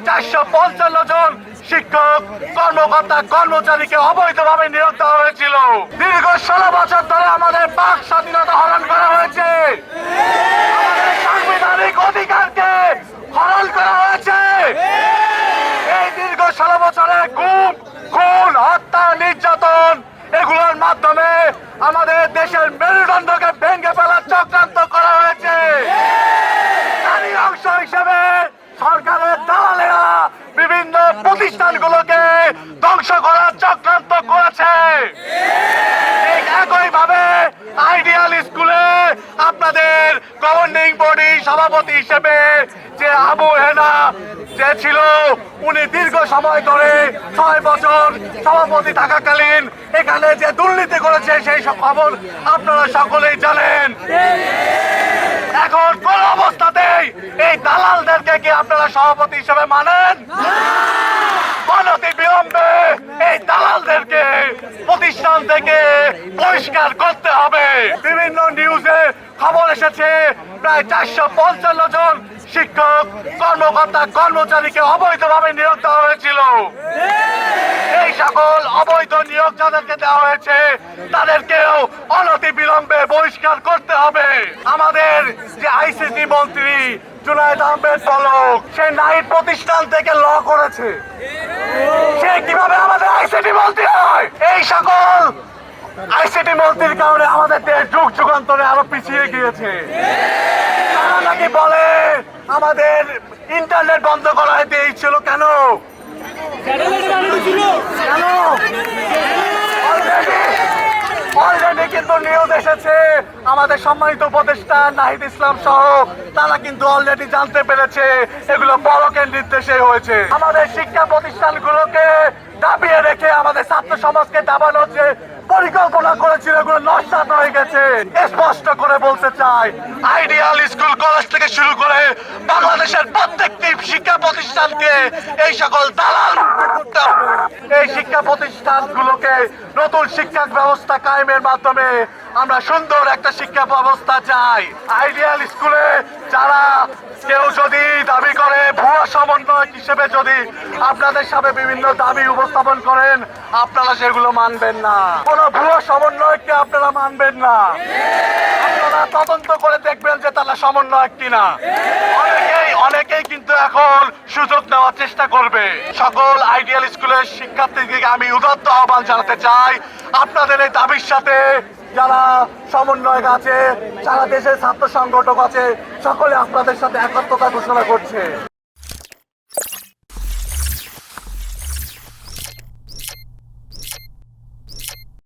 প্রায় 455 জন শিক্ষক কর্মকর্তা কর্মচারীকে অবৈধভাবে নিয়োগ দেওয়া হয়েছিল। দীর্ঘ 16 বছর ধরে আমাদের বাক স্বাধীনতা হরণ করা হয়েছে, আমাদের সাংবিধানিক অধিকারকে হরণ করা হয়েছে। এই দীর্ঘ 16 বছরে গুম, খুন, হত্যা, নির্যাতন এগুলোর মাধ্যমে আমাদের দেশের মেরুদণ্ডকে ভেঙে ফেলার চক্রান্ত করা হয়েছে। তারই অংশ হিসেবে সরকারের দালালেরা বিভিন্ন প্রতিষ্ঠানগুলোকে ধ্বংস করার চক্রান্ত করেছে। ঠিক একইভাবে আইডিয়াল স্কুলে আপনাদের গভর্নিং বডি সভাপতি হিসেবে যে আবু হেনা যে ছিল, উনি দীর্ঘ সময় ধরে 6 বছর সভাপতি থাকাকালীন এখানে যে দুর্নীতি করেছে সেই সব খবর আপনারা সকলেই জানেন। এখন কোন অবস্থাতেই এই দালালদেরকে কি আপনারা সভাপতি হিসেবে মানেন? অনতি বিলম্বে এই দালালদেরকে প্রতিষ্ঠান থেকে বহিষ্কার করতে হবে। বিভিন্ন নিউজে খবর এসেছে প্রায় 455 জন শিক্ষক কর্মকর্তা কর্মচারীকে অবৈধভাবে নিয়োগ দেওয়া হয়েছিল। এই সকল অবৈধ নিয়োগ যাদেরকে দেওয়া হয়েছে তাদেরকেও অনতি বিলম্বে বহিষ্কার করতে হবে। আমাদের যে আইসিটি মন্ত্রী জুনায়েদ আহমেদ পলক, সে নাইট প্রতিষ্ঠান থেকে ল করেছে, সে কিভাবে আমাদের আইসিটি মন্ত্রী হয়? এই সকল আইসিটি মন্ত্রীর কারণে আমাদের দেশ যুগ যুগান্তরে আরো পিছিয়ে গিয়েছে। তারা নাকি বলে আমাদের ইন্টারনেট বন্ধ করা দিয়েছিল। কেন? অলরেডি কিন্তু নিউজ এসেছে, আমাদের সম্মানিত উপদেষ্টা নাহিদ ইসলাম সহ তারা কিন্তু অলরেডি জানতে পেরেছে এগুলো পলকের নির্দেশে হয়েছে। আমাদের শিক্ষা প্রতিষ্ঠানগুলোকে দাবিয়ে রেখে আমাদের ছাত্র সমাজকে দাবানোর যে পরিকল্পনা করেছিল এগুলো নস্যাৎ হয়ে গেছে। স্পষ্ট করে বলতে চাই, আইডিয়াল স্কুল কলেজ থেকে শুরু করে বাংলাদেশের প্রত্যেকটি শিক্ষা প্রতিষ্ঠানকে এই সকল দালাল করতে হবে। এই শিক্ষা প্রতিষ্ঠানগুলোকে নতুন শিক্ষা ব্যবস্থা কায়েমের মাধ্যমে আমরা সুন্দর একটা শিক্ষা ব্যবস্থা চাই। আইডিয়াল স্কুলে যারা কেউ যদি দাবি করে ভুয়া সমন্বয় হিসেবে যদি আপনাদের সামনে বিভিন্ন দাবি উপস্থাপন করেন, আপনারা সেগুলো মানবেন না। কোন ভুয়া সমন্বয়কে আপনারা মানবেন না। আপনারা তদন্ত করে দেখবেন যে তারা সমন্বয় কিনা। অনেকেই কিন্তু এখন সুযোগ নেওয়ার চেষ্টা করবে। সকল আইডিয়াল স্কুলের শিক্ষার্থীদেরকে আমি উদাত্ত আহ্বান জানাতে চাই, আপনাদের এই দাবির সাথে যারা সমন্বয়ক আছে, সারা দেশের ছাত্র সংগঠক আছে, সকলে আপনাদের সাথে একত্রতা ঘোষণা করছে।